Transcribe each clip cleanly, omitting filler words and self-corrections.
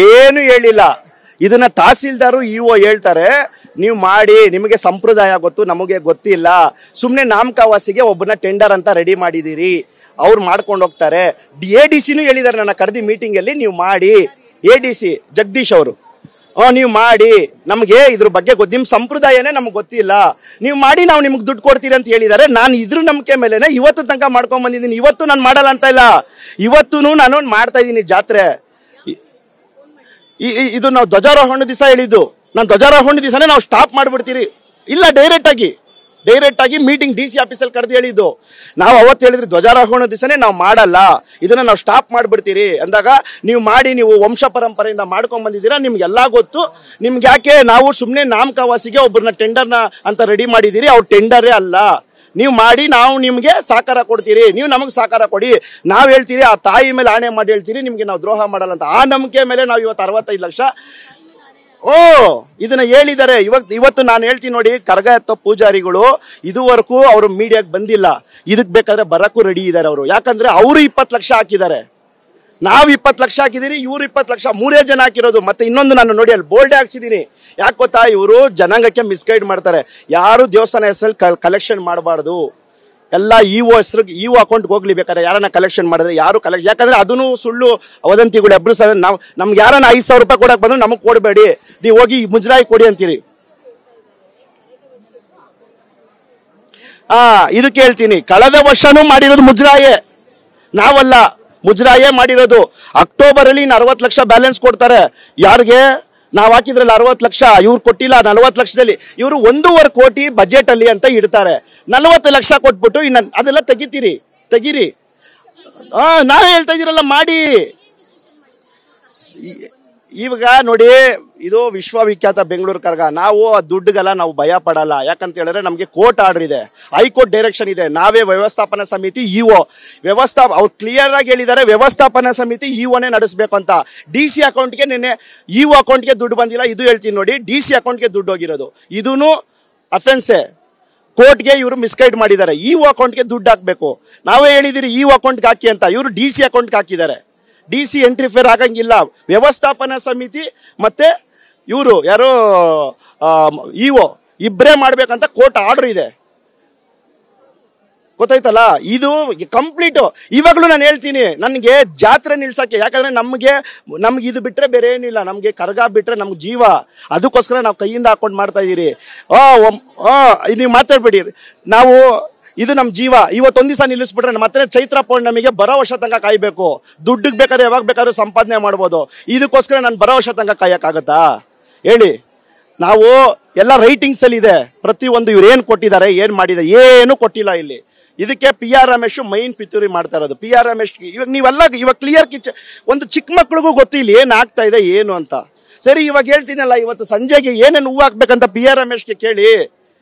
ಏನು ಹೇಳಿಲ್ಲ. ಇದನ್ನ ತಹಸೀಲ್ದಾರು ಇಒ ಹೇಳ್ತಾರೆ, ನೀವು ಮಾಡಿ, ನಿಮಗೆ ಸಂಪ್ರದಾಯ ಗೊತ್ತು, ನಮಗೆ ಗೊತ್ತಿಲ್ಲ. ಸುಮ್ಮನೆ ನಾಮಕಾವಾಸಿಗೆ ಒಬ್ಬನ ಟೆಂಡರ್ ಅಂತ ರೆಡಿ ಮಾಡಿದ್ದೀರಿ, ಅವ್ರು ಮಾಡ್ಕೊಂಡು ಹೋಗ್ತಾರೆ. ADCನೂ ಹೇಳಿದ್ದಾರೆ ನನ್ನ ಕರೆದಿ ಮೀಟಿಂಗಲ್ಲಿ, ನೀವು ಮಾಡಿ. ADC ಜಗದೀಶ್ ಅವರು, ನೀವು ಮಾಡಿ, ನಮಗೆ ಇದ್ರ ಬಗ್ಗೆ ನಿಮ್ಮ ಸಂಪ್ರದಾಯನೇ ನಮ್ಗೆ ಗೊತ್ತಿಲ್ಲ, ನೀವು ಮಾಡಿ, ನಾವು ನಿಮ್ಗೆ ದುಡ್ಡು ಕೊಡ್ತೀರಿ ಅಂತ ಹೇಳಿದ್ದಾರೆ. ನಾನು ಇದ್ರ ನಂಬಿಕೆ ಮೇಲೆನೆ ಇವತ್ತು ತನಕ ಮಾಡ್ಕೊಂಡ್ ಬಂದಿದ್ದೀನಿ. ಇವತ್ತು ನಾನು ಮಾಡಲ್ಲ ಅಂತ ಇಲ್ಲ, ಇವತ್ತು ನಾನು ಮಾಡ್ತಾ ಇದ್ದೀನಿ ಜಾತ್ರೆ. ಇದು ನಾವು ಧ್ವಜಾರೋಹಣ ದಿವಸ ಹೇಳಿದ್ದು, ನಾನು ಧ್ವಜಾರೋಹಣ ದಿವಸನೇ ನಾವು ಸ್ಟಾಪ್ ಮಾಡಿಬಿಡ್ತೀರಿ. ಇಲ್ಲ, ಡೈರೆಕ್ಟ್ ಆಗಿ ಮೀಟಿಂಗ್ DC ಆಫೀಸಲ್ಲಿ ಕರೆದು ಹೇಳಿದ್ದು. ನಾವು ಅವತ್ತು ಹೇಳಿದ್ರಿ ಧ್ವಜಾರೋಹಣ ದಿವಸನೇ ನಾವು ಮಾಡಲ್ಲ, ಇದನ್ನ ನಾವು ಸ್ಟಾಪ್ ಮಾಡಿಬಿಡ್ತೀರಿ ಅಂದಾಗ, ನೀವು ಮಾಡಿ, ನೀವು ವಂಶ ಪರಂಪರೆಯಿಂದ ಮಾಡ್ಕೊಂಡ್ ಬಂದಿದ್ದೀರಾ, ನಿಮ್ಗೆಲ್ಲ ಗೊತ್ತು, ನಿಮ್ಗೆ ಯಾಕೆ ನಾವು ಸುಮ್ಮನೆ ನಾಮಕಾವಾಸಿಗೆ ಒಬ್ಬರನ್ನ ಟೆಂಡರ್ನ ಅಂತ ರೆಡಿ ಮಾಡಿದ್ದೀರಿ, ಅವ್ರು ಟೆಂಡರೇ ಅಲ್ಲ, ನೀವು ಮಾಡಿ, ನಾವು ನಿಮಗೆ ಸಹಕಾರ ಕೊಡ್ತೀರಿ, ನೀವು ನಮಗೆ ಸಹಕಾರ ಕೊಡಿ, ನಾವು ಹೇಳ್ತೀರಿ, ಆ ತಾಯಿ ಮೇಲೆ ಆಣೆ ಮಾಡಿ ಹೇಳ್ತೀರಿ, ನಿಮಗೆ ನಾವು ದ್ರೋಹ ಮಾಡಲ್ಲ ಅಂತ. ಆ ನಂಬಿಕೆ ಮೇಲೆ ನಾವು ಇವತ್ತು 65 ಲಕ್ಷ ಇದನ್ನ ಹೇಳಿದ್ದಾರೆ. ಇವತ್ತು ನಾನು ಹೇಳ್ತೀನಿ ನೋಡಿ, ಕರಗ ಎತ್ತೋ ಪೂಜಾರಿಗಳು ಇದುವರೆಗೂ ಅವರು ಮೀಡಿಯಾಗೆ ಬಂದಿಲ್ಲ, ಇದಕ್ಕೆ ಬೇಕಾದ್ರೆ ಬರಕ್ಕೂ ರೆಡಿ ಇದ್ದಾರೆ ಅವರು. ಯಾಕಂದ್ರೆ ಅವರು 20 ಲಕ್ಷ ಹಾಕಿದ್ದಾರೆ, ನಾವು 20 ಲಕ್ಷ ಹಾಕಿದೀನಿ, ಇವ್ರು 20 ಲಕ್ಷ, 3 ಜನ ಹಾಕಿರೋದು. ಮತ್ತೆ ಇನ್ನೊಂದು ನಾನು ನೋಡಿ ಅಲ್ಲಿ ಬೋಲ್ಡ್ ಹಾಕ್ಸಿದೀನಿ, ಯಾಕೆ ಗೊತ್ತಾ, ಇವರು ಜನಾಂಗಕ್ಕೆ ಮಿಸ್ಗೈಡ್ ಮಾಡ್ತಾರೆ. ಯಾರು ದೇವಸ್ಥಾನ ಹೆಸರಲ್ಲಿ ಕಲೆಕ್ಷನ್ ಮಾಡಬಾರ್ದು, ಎಲ್ಲ ಇಒ ಹೆಸರು, ಇಒ ಅಕೌಂಟ್ಗೆ ಹೋಗ್ಲಿ, ಬೇಕಾದ್ರೆ ಯಾರನ್ನ ಕಲೆಕ್ಷನ್ ಮಾಡಿದ್ರೆ ಯಾರು ಕಲೆಕ್ಷನ್, ಯಾಕಂದ್ರೆ ಅದನ್ನು ಸುಳ್ಳು ವದಂತಿಗಳು ಎಬ್ರು ಸಹ. ನಾವು ನಮ್ಗೆ ಯಾರನ್ನ 5,000 ರೂಪಾಯಿ ಕೊಡಕ್ಕೆ ಬಂದ್ರೆ ನಮಗೆ ಕೊಡಬೇಡಿ, ನೀವು ಹೋಗಿ ಮುಜರಾಯಿ ಕೊಡಿ ಅಂತೀರಿ. ಇದಕ್ಕೆ ಹೇಳ್ತೀನಿ, ಕಳೆದ ವರ್ಷನೂ ಮಾಡಿರೋದು ಮುಜರಾಯೇ, ನಾವಲ್ಲ, ಮುಜರಾಯೇ ಮಾಡಿರೋದು. ಅಕ್ಟೋಬರ್ ಅಲ್ಲಿ 40 ಲಕ್ಷ ಬ್ಯಾಲೆನ್ಸ್ ಕೊಡ್ತಾರೆ. ಯಾರಿಗೆ? ನಾವು ಹಾಕಿದ್ರಲ್ಲ 60 ಲಕ್ಷ, ಇವ್ರು ಕೊಟ್ಟಿಲ್ಲ. 40 ಲಕ್ಷದಲ್ಲಿ ಇವರು 1.5 ಕೋಟಿ ಬಜೆಟ್ ಅಲ್ಲಿ ಅಂತ ಇಡ್ತಾರೆ. 40 ಲಕ್ಷ ಕೊಟ್ಬಿಟ್ಟು ಇನ್ನು ಅದೆಲ್ಲ ತೆಗೀರಿ. ನಾವೇ ಹೇಳ್ತಾ ಇದೀರಲ್ಲ, ಮಾಡಿ. ಇವಾಗ ನೋಡಿ, ಇದು ವಿಶ್ವವಿಖ್ಯಾತ ಬೆಂಗಳೂರು ಕರಗ. ನಾವು ದುಡ್ಡುಗೆಲ್ಲ ನಾವು ಭಯ ಪಡಲ್ಲ, ಯಾಕಂತ ಹೇಳಿದ್ರೆ ನಮಗೆ ಕೋರ್ಟ್ ಆರ್ಡರ್ ಇದೆ, ಹೈಕೋರ್ಟ್ ಡೈರೆಕ್ಷನ್ ಇದೆ. ನಾವೇ ವ್ಯವಸ್ಥಾಪನಾ ಸಮಿತಿ ಇಒ ಅವ್ರು ಕ್ಲಿಯರ್ ಆಗಿ ಹೇಳಿದ್ದಾರೆ, ವ್ಯವಸ್ಥಾಪನಾ ಸಮಿತಿ ಇಒನೇ ನಡೆಸಬೇಕು ಅಂತ. DC ಅಕೌಂಟ್ಗೆ ನಿನ್ನೆ ಇಒ ಅಕೌಂಟ್ಗೆ ದುಡ್ಡು ಬಂದಿಲ್ಲ, ಇದು ಹೇಳ್ತೀನಿ ನೋಡಿ. DC ಅಕೌಂಟ್ಗೆ ದುಡ್ಡು ಹೋಗಿರೋದು, ಇದೂ ಅಫೆನ್ಸೇ. ಕೋರ್ಟ್ಗೆ ಇವರು ಮಿಸ್ಗೈಡ್ ಮಾಡಿದ್ದಾರೆ, ಇಒ ಅಕೌಂಟ್ಗೆ ದುಡ್ಡು ಹಾಕಬೇಕು. ನಾವೇ ಹೇಳಿದಿರಿ ಇಒ ಅಕೌಂಟ್ಗೆ ಹಾಕಿ ಅಂತ, ಇವರು DC ಅಕೌಂಟ್ಗೆ ಹಾಕಿದ್ದಾರೆ. DC ಎಂಟ್ರಿಫೇರ್ ಆಗಂಗಿಲ್ಲ. ವ್ಯವಸ್ಥಾಪನಾ ಸಮಿತಿ ಮತ್ತೆ ಇವರು ಯಾರು ಇಒ ಇಬ್ಬರೇ ಮಾಡ್ಬೇಕಂತ ಕೋರ್ಟ್ ಆರ್ಡರ್ ಇದೆ, ಗೊತ್ತಾಯ್ತಲ್ಲ. ಇದು ಕಂಪ್ಲೀಟ್. ಇವಾಗಲೂ ನಾನು ಹೇಳ್ತೀನಿ, ನನಗೆ ಜಾತ್ರೆ ನಿಲ್ಸಕ್ಕೆ, ಯಾಕಂದ್ರೆ ನಮ್ಗೆ ಇದು ಬಿಟ್ರೆ ಬೇರೆ ಏನಿಲ್ಲ, ನಮ್ಗೆ ಕರಗ ಬಿಟ್ರೆ ನಮ್ಗೆ ಜೀವ, ಅದಕ್ಕೋಸ್ಕರ ನಾವು ಕೈಯಿಂದ ಹಾಕೊಂಡು ಮಾಡ್ತಾ ಇದೀರಿ. ನೀವು ಮಾತಾಡ್ಬೇಡಿ, ನಾವು ಇದು ನಮ್ಮ ಜೀವ. ಇವತ್ತೊಂದು ದಿವಸ ನಿಲ್ಲಿಸ್ಬಿಟ್ರೆ ಮತ್ತೆ ಚೈತ್ರ ಪೌರ್ಣಮಿಗೆ ಬರೋ ವರ್ಷ ತನಕ ಕಾಯ್ಬೇಕು. ದುಡ್ಡಿಗೆ ಬೇಕಾದ್ರೆ ಯಾವಾಗ ಬೇಕಾದ್ರೂ ಸಂಪಾದನೆ ಮಾಡ್ಬೋದು, ಇದಕ್ಕೋಸ್ಕರ ನಾನು ಬರೋ ವರ್ಷ ತನಕ ಕಾಯಕ್ಕಾಗತ್ತಾ ಹೇಳಿ? ನಾವು ಎಲ್ಲ ರೈಟಿಂಗ್ಸ್ ಅಲ್ಲಿ ಇದೆ, ಪ್ರತಿಯೊಂದು ಇವ್ರು ಏನ್ ಕೊಟ್ಟಿದ್ದಾರೆ, ಏನ್ ಮಾಡಿದ್ದಾರೆ, ಏನು ಕೊಟ್ಟಿಲ್ಲ ಇಲ್ಲಿ. ಇದಕ್ಕೆ PR ರಮೇಶ್ ಮೈನ್ ಪಿತೂರಿ ಮಾಡ್ತಾ ಇರೋದು. PR ರಮೇಶ್ ಇವಾಗ ಕ್ಲಿಯರ್ ಒಂದು ಚಿಕ್ಕ ಮಕ್ಳಿಗೂ ಗೊತ್ತು ಇಲ್ಲಿ ಏನ್ ಆಗ್ತಾ ಇದೆ ಏನು ಅಂತ. ಸರಿ, ಇವಾಗ ಹೇಳ್ತೀನಲ್ಲ, ಇವತ್ತು ಸಂಜೆಗೆ ಏನೇನು ಹೂ ಹಾಕ್ಬೇಕಂತ PR ರಮೇಶ್ಗೆ ಕೇಳಿ.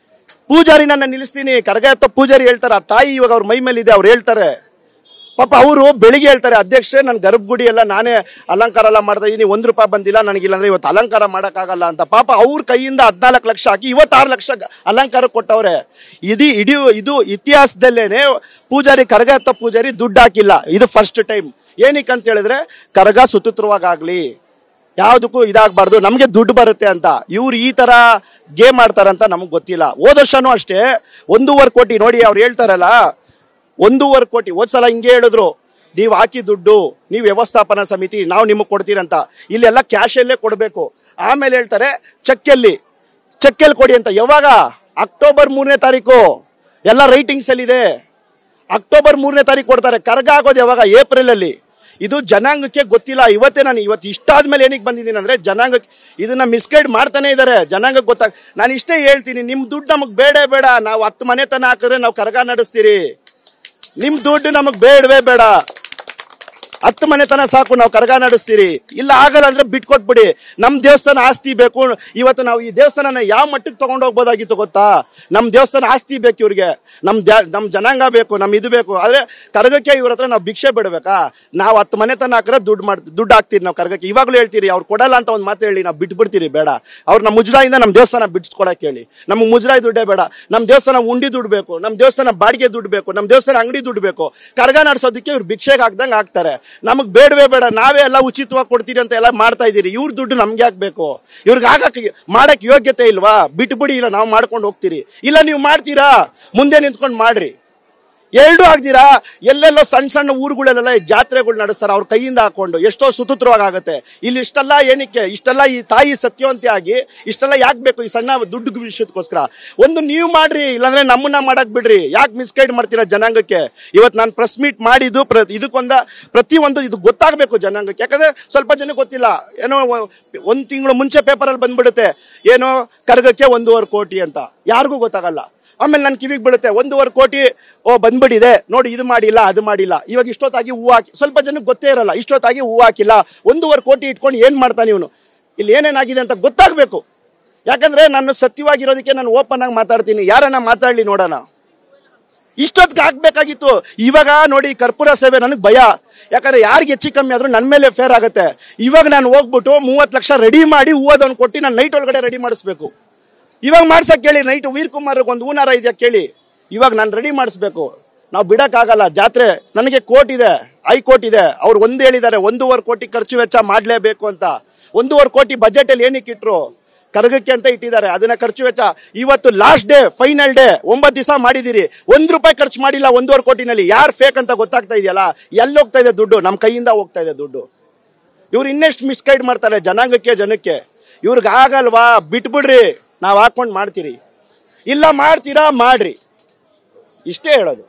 ಪೂಜಾರಿ ನನ್ನ ನಿಲ್ಲಿಸ್ತೀನಿ, ಕರಗ ಎತ್ತೋ ಪೂಜಾರಿ ಹೇಳ್ತಾರೆ, ಆ ತಾಯಿ ಇವಾಗ ಅವ್ರ ಮೈ ಮೇಲೆ ಇದೆ, ಅವ್ರು ಹೇಳ್ತಾರೆ. ಪಾಪ ಅವರು ಬೆಳಿಗ್ಗೆ ಹೇಳ್ತಾರೆ, ಅಧ್ಯಕ್ಷರೇ ನನ್ನ ಗರ್ಭಗುಡಿ ಎಲ್ಲ ನಾನೇ ಅಲಂಕಾರ ಎಲ್ಲ ಮಾಡ್ತಾ ಇದೀನಿ, 1 ರೂಪಾಯಿ ಬಂದಿಲ್ಲ ನನಗಿಲ್ಲಾಂದ್ರೆ ಇವತ್ತು ಅಲಂಕಾರ ಮಾಡೋಕ್ಕಾಗಲ್ಲ ಅಂತ. ಪಾಪ ಅವ್ರ ಕೈಯಿಂದ 14 ಲಕ್ಷ ಹಾಕಿ ಇವತ್ತು 6 ಲಕ್ಷ ಅಲಂಕಾರ ಕೊಟ್ಟವ್ರೆ. ಇದು ಇತಿಹಾಸದಲ್ಲೇನೆ ಪೂಜಾರಿ, ಕರಗ ಎತ್ತೋ ಪೂಜಾರಿ ದುಡ್ಡು ಹಾಕಿಲ್ಲ, ಇದು ಫಸ್ಟ್ ಟೈಮ್. ಏನಕ್ಕೆ ಅಂತ ಹೇಳಿದ್ರೆ ಕರಗ ಸುತ್ತುತ್ರವಾಗಲಿ, ಯಾವುದಕ್ಕೂ ಇದಾಗಬಾರ್ದು, ನಮಗೆ ದುಡ್ಡು ಬರುತ್ತೆ ಅಂತ. ಇವ್ರು ಈ ತರ ಗೇಮ್ ಆಡ್ತಾರಂತ ನಮಗೆ ಗೊತ್ತಿಲ್ಲ. ಹೋದ ವರ್ಷನೂ ಅಷ್ಟೇ 1.5 ಕೋಟಿ ನೋಡಿ, ಅವ್ರು ಹೇಳ್ತಾರಲ್ಲ 1.5 ಕೋಟಿ. ಹೋದ್ಸಲ ಹಿಂಗೆ ಹೇಳಿದ್ರು, ನೀವು ಹಾಕಿ ದುಡ್ಡು, ನೀವು ವ್ಯವಸ್ಥಾಪನಾ ಸಮಿತಿ, ನಾವು ನಿಮಗೆ ಕೊಡ್ತೀರಂತ. ಇಲ್ಲೆಲ್ಲ ಕ್ಯಾಶಲ್ಲೇ ಕೊಡಬೇಕು. ಆಮೇಲೆ ಹೇಳ್ತಾರೆ ಚೆಕ್ಕಲ್ಲಿ ಕೊಡಿ ಅಂತ. ಯಾವಾಗ? ಅಕ್ಟೋಬರ್ 3ನೇ ತಾರೀಕು, ಎಲ್ಲ ರೈಟಿಂಗ್ಸ್ ಅಲ್ಲಿ ಇದೆ. ಅಕ್ಟೋಬರ್ 3ನೇ ತಾರೀಕು ಕೊಡ್ತಾರೆ. ಕರಗ ಆಗೋದು ಯಾವಾಗ? ಏಪ್ರಿಲ್ ಅಲ್ಲಿ. ಇದು ಜನಾಂಗಕ್ಕೆ ಗೊತ್ತಿಲ್ಲ. ಇವತ್ತು ಇಷ್ಟಾದ್ಮೇಲೆ ಏನಕ್ಕೆ ಬಂದಿದ್ದೀನಿ ಅಂದ್ರೆ, ಜನಾಂಗಕ್ಕೆ ಇದನ್ನ ಮಿಸ್ಗೈಡ್ ಮಾಡ್ತಾನೆ ಇದ್ದಾರೆ, ಜನಾಂಗಕ್ಕೆ ಗೊತ್ತಾಗ. ನಾನು ಇಷ್ಟೇ ಹೇಳ್ತೀನಿ, ನಿಮ್ ದುಡ್ಡು ನಮಗ್ ಬೇಡ. ನಾವು 10 ಮನೆತನ ಹಾಕಿದ್ರೆ ನಾವು ಕರಗ ನಡೆಸ್ತೀರಿ, ನಿಮ್ ದುಡ್ಡು ನಮಗ್ ಬೇಡವೇ ಬೇಡ. 10 ಮನೆತನ ಸಾಕು, ನಾವು ಕರಗ ನಡೆಸ್ತೀರಿ. ಇಲ್ಲ ಆಗಲ್ಲ ಅಂದ್ರೆ ಬಿಟ್ಕೊಟ್ಬಿಡಿ. ನಮ್ ದೇವಸ್ಥಾನ ಆಸ್ತಿ ಬೇಕು. ಇವತ್ತು ನಾವು ಈ ದೇವಸ್ಥಾನ ಯಾವ ಮಟ್ಟಕ್ಕೆ ತಗೊಂಡು ಹೋಗ್ಬೋದಾಗಿತ್ತು ಗೊತ್ತಾ? ನಮ್ ದೇವಸ್ಥಾನ ಆಸ್ತಿ ಬೇಕು ಇವ್ರಿಗೆ, ನಮ್ ಜನಾಂಗ ಬೇಕು, ನಮ್ ಇದು ಬೇಕು. ಆದ್ರೆ ಕರಗಕ್ಕೆ ಇವ್ರ ಹತ್ರ ನಾವು ಭಿಕ್ಷೆ ಬಿಡ್ಬೇಕಾ? ನಾವು 10 ಮನೆತನ ಹಾಕ್ರೆ ದುಡ್ಡು ಹಾಕ್ತೀರಿ ನಾವು ಕರಗಕ್ಕೆ. ಇವಾಗ್ಲೂ ಹೇಳ್ತೀರಿ ಅವ್ರು ಕೊಡಲ್ಲ ಅಂತ ಒಂದು ಮಾತು ಹೇಳಿ ನಾವು ಬಿಟ್ಬಿಡ್ತೀರಿ. ಬೇಡ, ಅವ್ರು ನಮ್ಮ ಮುಜರಾಯಿಂದ ನಮ್ಮ ದೇವಸ್ಥಾನ ಬಿಡಿಸ್ಕೊಡಕ್ಕೆ ಹೇಳಿ. ನಮ್ಗೆ ಮುಜರಾಯಿ ದುಡ್ಡೇ ಬೇಡ. ನಮ್ಮ ದೇವಸ್ಥಾನ ಉಂಡಿ ದುಡ್ಡು ಬೇಕು, ನಮ್ಮ ದೇವಸ್ಥಾನ ಬಾಡಿಗೆ ದುಡ್ಡು ಬೇಕು, ನಮ್ಮ ದೇವಸ್ಥಾನ ಅಂಗಡಿ ದುಡ್ಡು ಬೇಕು. ಕರಗ ನಡೆಸೋದಕ್ಕೆ ಇವ್ರು ಭಿಕ್ಷೆಗೆ ಹಾಕ್ದಂಗೆ ಹಾಕ್ತಾರೆ. ನಮಗ್ ಬೇಡವೇ ಬೇಡ, ನಾವೇ ಎಲ್ಲ ಉಚಿತವಾಗಿ ಕೊಡ್ತೀರಿ ಅಂತ ಎಲ್ಲ ಮಾಡ್ತಾ ಇದೀರಿ. ಇವ್ರ ದುಡ್ಡು ನಮ್ಗೆ ಹಾಕ್ಬೇಕು? ಇವ್ರಿಗೆ ಮಾಡಕ್ ಯೋಗ್ಯತೆ ಇಲ್ವಾ? ಬಿಟ್ಬಿಡಿ. ಇಲ್ಲ ನಾವು ಮಾಡ್ಕೊಂಡು ಹೋಗ್ತೀರಿ. ಇಲ್ಲ ನೀವು ಮಾಡ್ತೀರಾ, ಮುಂದೆ ನಿಂತ್ಕೊಂಡು ಮಾಡ್ರಿ. ಎರಡೂ ಆಗ್ತೀರಾ? ಎಲ್ಲೆಲ್ಲೋ ಸಣ್ಣ ಸಣ್ಣ ಊರುಗಳಲ್ಲೆಲ್ಲ ಜಾತ್ರೆಗಳು ನಡೆಸ್ತಾರೆ ಅವ್ರ ಕೈಯಿಂದ ಹಾಕೊಂಡು. ಎಷ್ಟೋ ಸುತುತ್ರವಾಗಿ ಆಗುತ್ತೆ. ಇಲ್ಲಿ ಇಷ್ಟೆಲ್ಲ ಏನಕ್ಕೆ? ಇಷ್ಟೆಲ್ಲ ಈ ತಾಯಿ ಸತ್ಯವಂತಿ ಆಗಿ ಇಷ್ಟೆಲ್ಲ ಯಾಕೆ ಬೇಕು ಈ ಸಣ್ಣ ದುಡ್ಡು ವಿಷಯಕ್ಕೋಸ್ಕರ? ಒಂದು ನೀವು ಮಾಡ್ರಿ, ಇಲ್ಲಾಂದ್ರೆ ನಮ್ಮನ್ನ ಮಾಡಕ್ ಬಿಡ್ರಿ. ಯಾಕೆ ಮಿಸ್ಗೈಡ್ ಮಾಡ್ತೀರಾ ಜನಾಂಗಕ್ಕೆ? ಇವತ್ತು ನಾನು ಪ್ರೆಸ್ ಮೀಟ್ ಮಾಡಿದ್ದು ಪ್ರತಿಯೊಂದು ಇದು ಗೊತ್ತಾಗಬೇಕು ಜನಾಂಗಕ್ಕೆ. ಯಾಕಂದ್ರೆ ಸ್ವಲ್ಪ ಜನಕ್ಕೆ ಗೊತ್ತಿಲ್ಲ. ಏನೋ 1 ತಿಂಗಳು ಮುಂಚೆ ಪೇಪರಲ್ಲಿ ಬಂದ್ಬಿಡುತ್ತೆ, ಏನೋ ಕರಗಕ್ಕೆ 1.5 ಕೋಟಿ ಅಂತ. ಯಾರಿಗೂ ಗೊತ್ತಾಗಲ್ಲ. ಆಮೇಲೆ ನನ್ನ ಕಿವಿಗೆ ಬೀಳುತ್ತೆ 1.5 ಕೋಟಿ ಬಂದ್ಬಿಟ್ಟಿದೆ ನೋಡಿ, ಇದು ಮಾಡಿಲ್ಲ ಅದು ಮಾಡಿಲ್ಲ. ಇವಾಗ ಇಷ್ಟೊತ್ತಾಗಿ ಹೂ ಹಾಕಿ, ಸ್ವಲ್ಪ ಜನಕ್ಕೆ ಗೊತ್ತೇ ಇರಲ್ಲ, ಇಷ್ಟೊತ್ತಾಗಿ ಹೂ ಹಾಕಿಲ್ಲ. 1.5 ಕೋಟಿ ಇಟ್ಕೊಂಡು ಏನ್ ಮಾಡ್ತಾನೆ ಇವನು? ಇಲ್ಲಿ ಏನೇನಾಗಿದೆ ಅಂತ ಗೊತ್ತಾಗಬೇಕು. ಯಾಕಂದ್ರೆ ನಾನು ಸತ್ಯವಾಗಿರೋದಕ್ಕೆ ನಾನು ಓಪನ್ ಆಗಿ ಮಾತಾಡ್ತೀನಿ. ಯಾರನ್ನ ಮಾತಾಡ್ಲಿ ನೋಡೋಣ. ಇಷ್ಟೊತ್ತಿಗೆ ಹಾಕ್ಬೇಕಾಗಿತ್ತು. ಇವಾಗ ನೋಡಿ ಕರ್ಪೂರ ಸೇವೆ ನನಗೆ ಭಯ. ಯಾಕಂದ್ರೆ ಯಾರಿಗೆ ಹೆಚ್ಚು ಕಮ್ಮಿ ಆದ್ರೂ ನನ್ನ ಮೇಲೆ ಫೇರ್ ಆಗುತ್ತೆ. ಇವಾಗ ನಾನು ಹೋಗ್ಬಿಟ್ಟು 30 ಲಕ್ಷ ರೆಡಿ ಮಾಡಿ ಹೂವದವ್ನು ಕೊಟ್ಟು ನಾನು ನೈಟ್ ಒಳಗಡೆ ರೆಡಿ ಮಾಡಿಸ್ಬೇಕು. ಇವಾಗ ಮಾಡ್ಸಕ್ ಕೇಳಿ, ನೈಟ್ ವೀರ್ ಕುಮಾರ್ ಒಂದು ಹೂನಾರ ಇದೆಯಾ ಕೇಳಿ. ಇವಾಗ ನಾನು ರೆಡಿ ಮಾಡಿಸ್ಬೇಕು. ನಾವು ಬಿಡಕ್ಕಾಗಲ್ಲ. ಜಾತ್ರೆ ನನಗೆ ಕೋರ್ಟ್ ಇದೆ, ಹೈಕೋರ್ಟ್ ಇದೆ. ಅವ್ರು ಒಂದು ಹೇಳಿದ್ದಾರೆ 1.5 ಕೋಟಿ ಖರ್ಚು ವೆಚ್ಚ ಮಾಡ್ಲೇಬೇಕು ಅಂತ. 1.5 ಕೋಟಿ ಬಜೆಟ್ ಅಲ್ಲಿ ಏನಕ್ಕೆ ಇಟ್ರು? ಕರಗಕ್ಕೆ ಅಂತ ಇಟ್ಟಿದ್ದಾರೆ. ಅದನ್ನ ಖರ್ಚು ವೆಚ್ಚ ಇವತ್ತು ಲಾಸ್ಟ್ ಡೇ, ಫೈನಲ್ ಡೇ, 9 ದಿವಸ ಮಾಡಿದಿರಿ. 1 ರೂಪಾಯಿ ಖರ್ಚು ಮಾಡಿಲ್ಲ 1.5 ಕೋಟಿನಲ್ಲಿ. ಯಾರು ಫೇಕ್ ಅಂತ ಗೊತ್ತಾಗ್ತಾ ಇದೆಯಲ್ಲ? ಎಲ್ಲಿ ಹೋಗ್ತಾ ಇದೆ ದುಡ್ಡು? ನಮ್ಮ ಕೈಯಿಂದ ಹೋಗ್ತಾ ಇದೆ ದುಡ್ಡು. ಇವ್ರು ಇನ್ನೆಷ್ಟು ಮಿಸ್ಗೈಡ್ ಮಾಡ್ತಾರೆ ಜನಕ್ಕೆ. ಇವ್ರಿಗೆ ಆಗಲ್ವಾ? ಬಿಟ್ಬಿಡ್ರಿ, ನಾವು ಹಾಕೊಂಡು ಮಾಡ್ತೀರಿ. ಇಲ್ಲ ಮಾಡ್ತೀರಾ ಮಾಡ್ರಿ, ಇಷ್ಟೇ ಹೇಳೋದು.